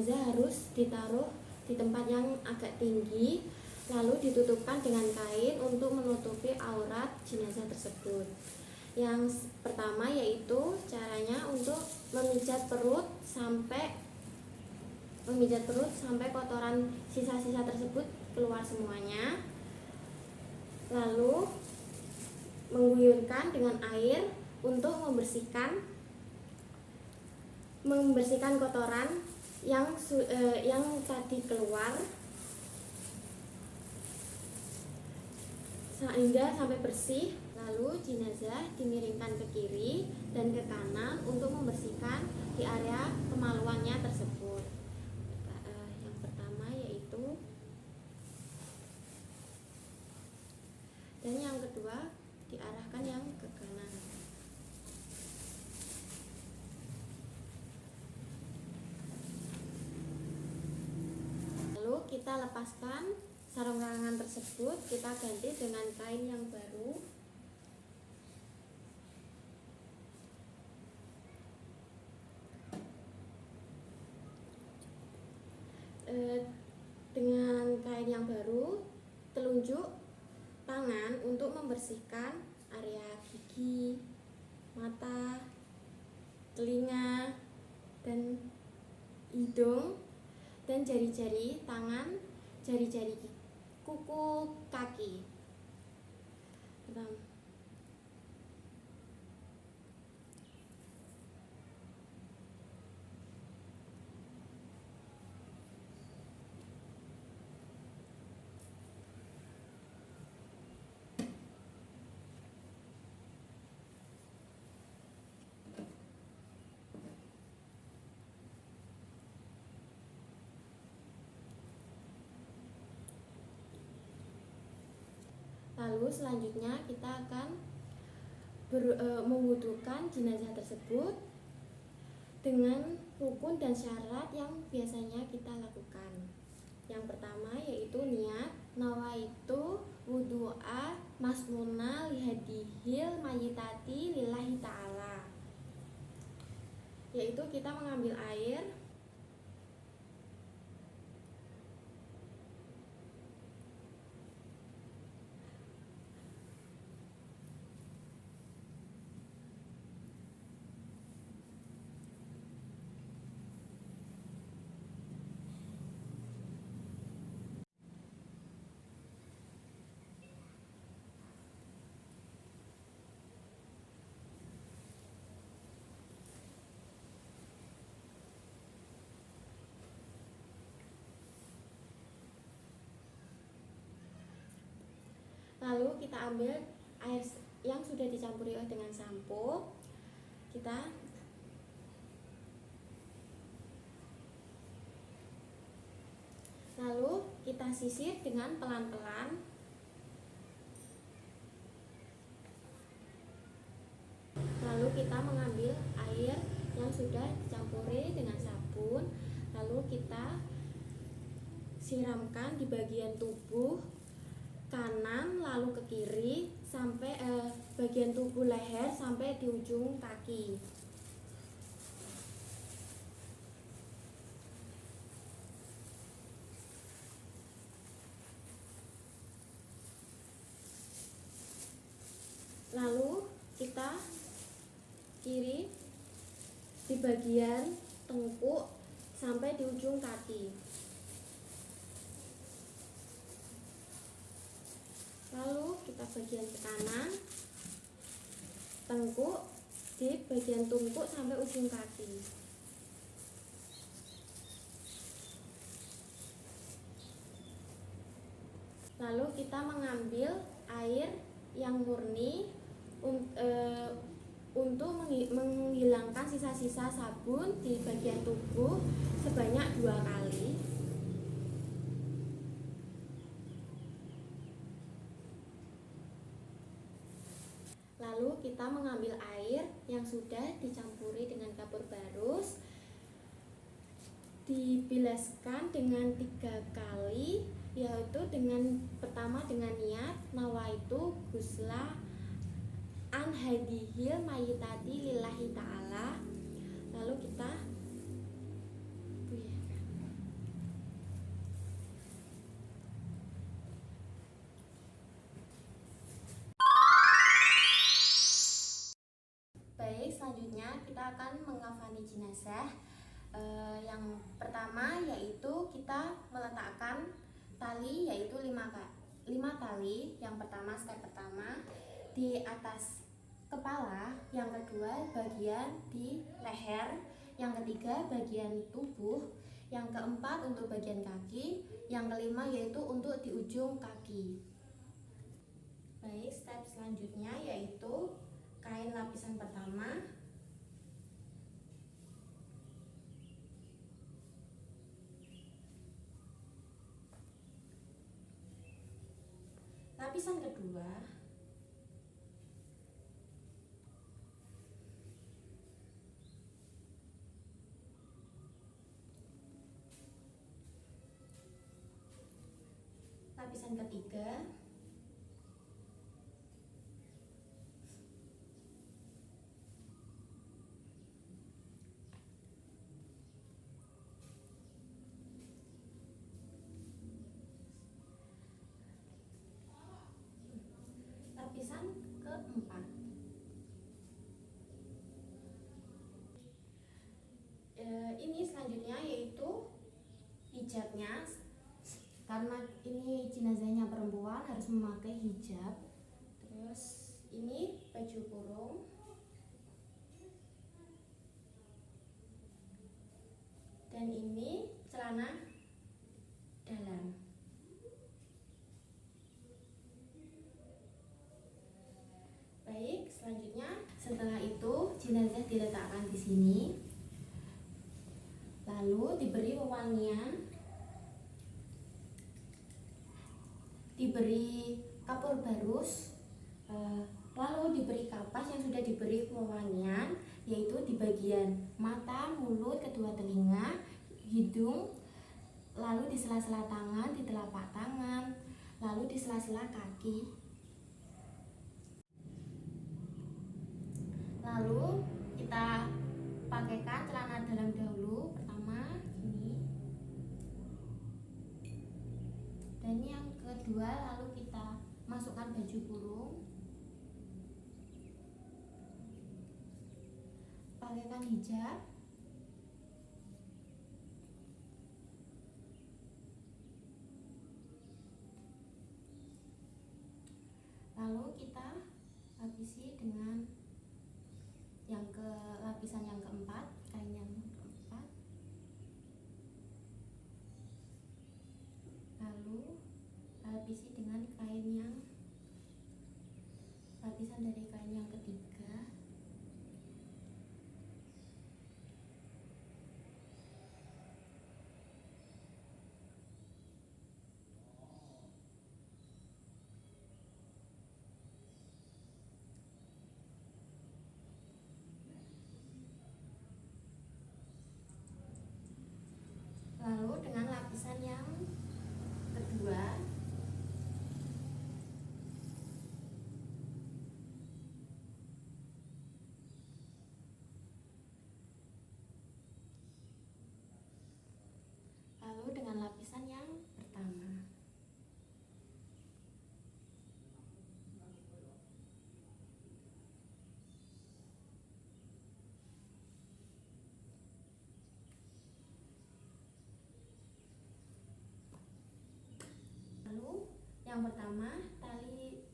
jenazah harus ditaruh di tempat yang agak tinggi, lalu ditutupkan dengan kain untuk menutupi aurat jenazah tersebut. Yang pertama yaitu caranya untuk memijat perut sampai kotoran sisa-sisa tersebut keluar semuanya. Lalu mengguyurkan dengan air untuk membersihkan kotoran yang tadi keluar sehingga sampai bersih. Lalu jenazah dimiringkan ke kiri dan ke kanan untuk membersihkan di area kemaluannya tersebut. Yang pertama yaitu, dan yang kedua diarahkan yang ke kanan. Lalu kita lepaskan sarung tangan tersebut, kita ganti dengan kain yang baru. Dengan kain yang baru, telunjuk tangan untuk membersihkan area gigi, mata, telinga, dan hidung, dan jari-jari tangan, jari-jari kuku kaki. Lalu selanjutnya kita akan mewudukan jenazah tersebut dengan rukun dan syarat yang biasanya kita lakukan. Yang pertama yaitu niat, nawaitu wudu'a masnuna lihadihil mayitati lillahi ta'ala, yaitu kita mengambil air lalu kita ambil air yang sudah dicampuri dengan sampo, lalu kita sisir dengan pelan-pelan. Lalu kita mengambil air yang sudah dicampuri dengan sabun, lalu kita siramkan di bagian tubuh kanan, lalu ke kiri sampai bagian tubuh leher sampai di ujung kaki. Lalu kita kiri di bagian tengkuk sampai di ujung kaki. Lalu kita bagian ke kanan, tengkuk di bagian tungkuk sampai ujung kaki. Lalu kita mengambil air yang murni untuk menghilangkan sisa-sisa sabun di bagian tubuh sebanyak 2 kali. Lalu kita mengambil air yang sudah dicampuri dengan kapur barus, dibilaskan dengan 3 kali, yaitu pertama dengan niat nawaitu gusla an hadihil mayitati lillahi ta'ala. Lalu kita selanjutnya kita akan mengkafani jenazah. Yang pertama yaitu kita meletakkan tali, yaitu 5 tali. Yang pertama, step pertama di atas kepala, yang kedua bagian di leher, yang ketiga bagian tubuh, yang keempat untuk bagian kaki, yang kelima yaitu untuk di ujung kaki. Baik, step selanjutnya yaitu kain lapisan pertama. Lapisan kedua. Lapisan ketiga. Lapisan keempat. Ini selanjutnya yaitu hijabnya. Karena ini jenazahnya perempuan harus memakai hijab. Terus ini baju kurung. Dan ini celana dalam. Baik, selanjutnya setelah itu jenazah diletakkan di sini. Lalu diberi wewangian, diberi kapur barus, lalu diberi kapas yang sudah diberi wewangian, yaitu di bagian mata, mulut, kedua telinga, hidung, lalu di sela-sela tangan, di telapak tangan, lalu di sela-sela kaki. Lalu kita pakaikan celana dalam dahulu. Pertama ini, dan yang kedua lalu kita masukkan baju kurung, pakaikan hijab, lalu kita lapisi dengan lapisan yang keempat, kain yang keempat, lalu lapisi dengan lapisan dari kain yang ketiga, lalu dengan lapisan yang kedua lalu dengan lapisan yang pertama. Lalu yang pertama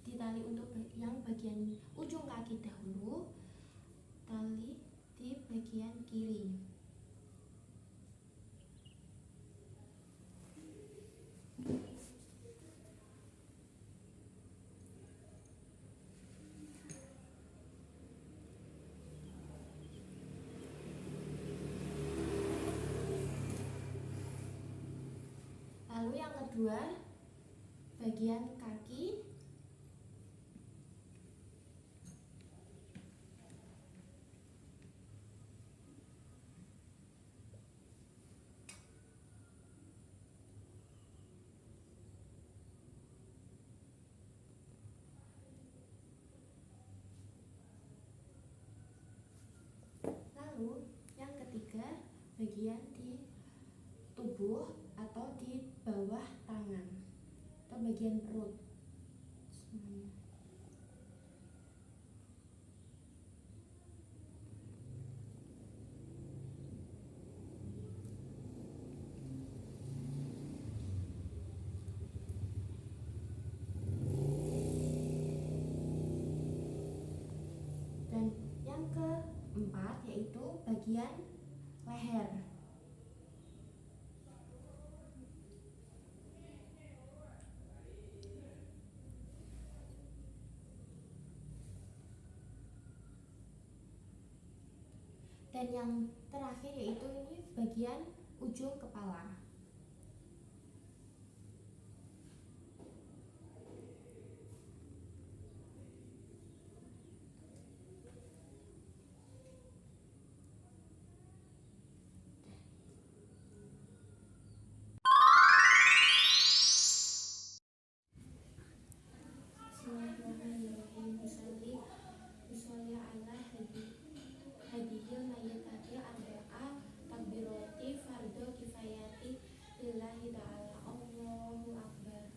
ditali untuk yang bagian ujung kaki dahulu, tali di bagian kiri. Lalu yang kedua bagian kaki, lalu yang ketiga bagian di tubuh atau di bawah tangan atau bagian perut semuanya. Dan yang terakhir yaitu ini bagian ujung kepala. Bismillahirrahmanirrahim. Usolli ala hadiyil mayyitati arba'a takbirati fardhu kifayati lillahi ta'ala. Allahu akbar.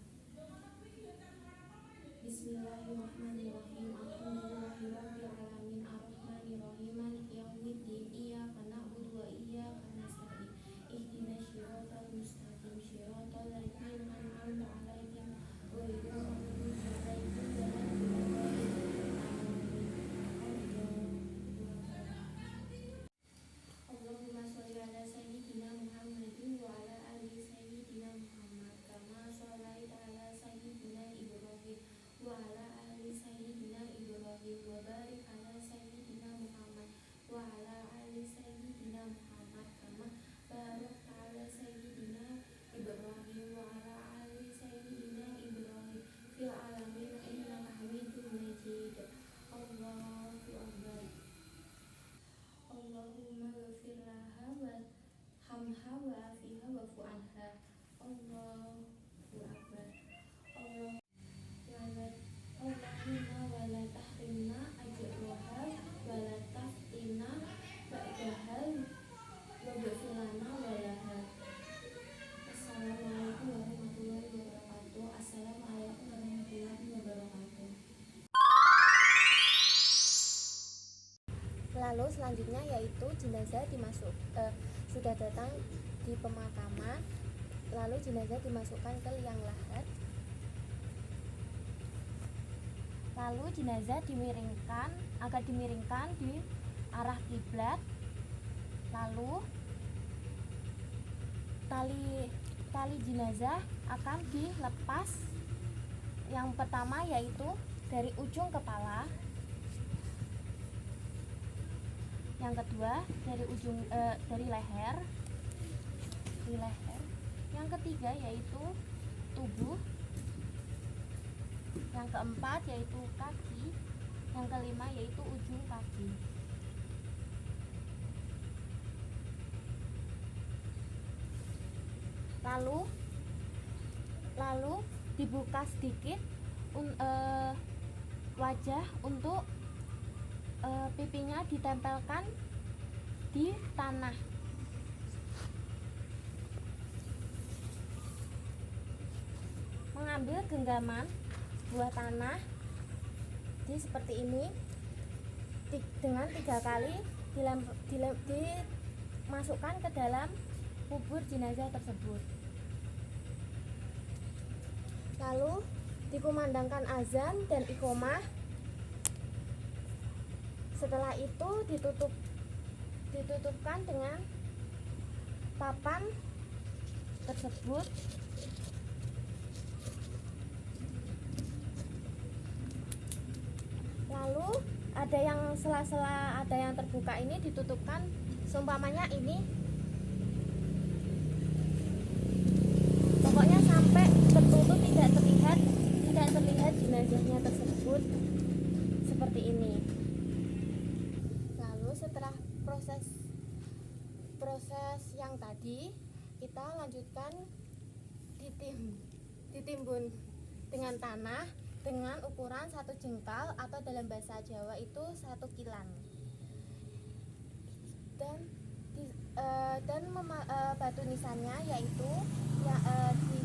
Bismillahirrahmanirrahim. Alhamdulillahi rabbil alamin arrahmanirrahim maliki yaumiddin iyyaka na'budu wa iyyaka nasta'in ihdinas siratal mustaqim siratal ladzina an'amta 'alaihim ghairil maghdubi 'alaihim waladdallin. Allahumma sholli ala sayyidina Muhammadin wa ala ali sayyidina Muhammad kama shallaita ala sayyidina Ibrahim wa ala ali sayyidina Ibrahim wa barik ala sayyidina Muhammad wa ala ali sayyidina Muhammad kama barakta ala sayyidina Ibrahim wa ala ali sayyidina Ibrahim fil alamin innaka Hamidum Majid. Allahu akbar. Allahumma ghfir laha warhamha wa'afiha wa'fu anha. Allahu akbar. Allahumma wala tahrimna ajraha wala taftina ba'daha waghfir lana walaha. Assalamualaikum warahmatullahi wabarakatuh. Assalamualaikum warahmatullahi wabarakatuh. Lalu selanjutnya yaitu jenazah sudah datang di pemakaman, lalu jenazah dimasukkan ke liang lahat, lalu jenazah agak dimiringkan di arah kiblat, lalu tali jenazah akan dilepas. Yang pertama yaitu dari ujung kepala, yang kedua dari leher, yang ketiga yaitu tubuh, yang keempat yaitu kaki, yang kelima yaitu ujung kaki. Lalu dibuka sedikit wajah untuk pipinya ditempelkan di tanah. Mengambil genggaman buah tanah seperti ini dengan 3 kali dimasukkan ke dalam kubur jenazah tersebut. Lalu dikumandangkan azan dan iqomah. Setelah itu ditutupkan dengan papan tersebut. Lalu ada yang sela-sela, ada yang terbuka ini ditutupkan, seumpamanya ini, pokoknya sampai tertutup, tidak terlihat jenazahnya tersebut, seperti ini. Lalu setelah proses yang tadi, kita lanjutkan ditimbun dengan tanah dengan ukuran 1 jengkal atau dalam bahasa Jawa itu 1 kilan, dan batu nisannya yaitu di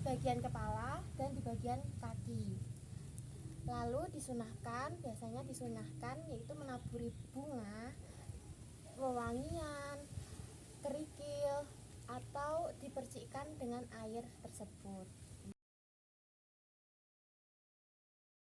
bagian kepala dan di bagian kaki. Lalu biasanya disunahkan yaitu menaburi bunga, wewangian, kerikil, atau dipercikkan dengan air tersebut.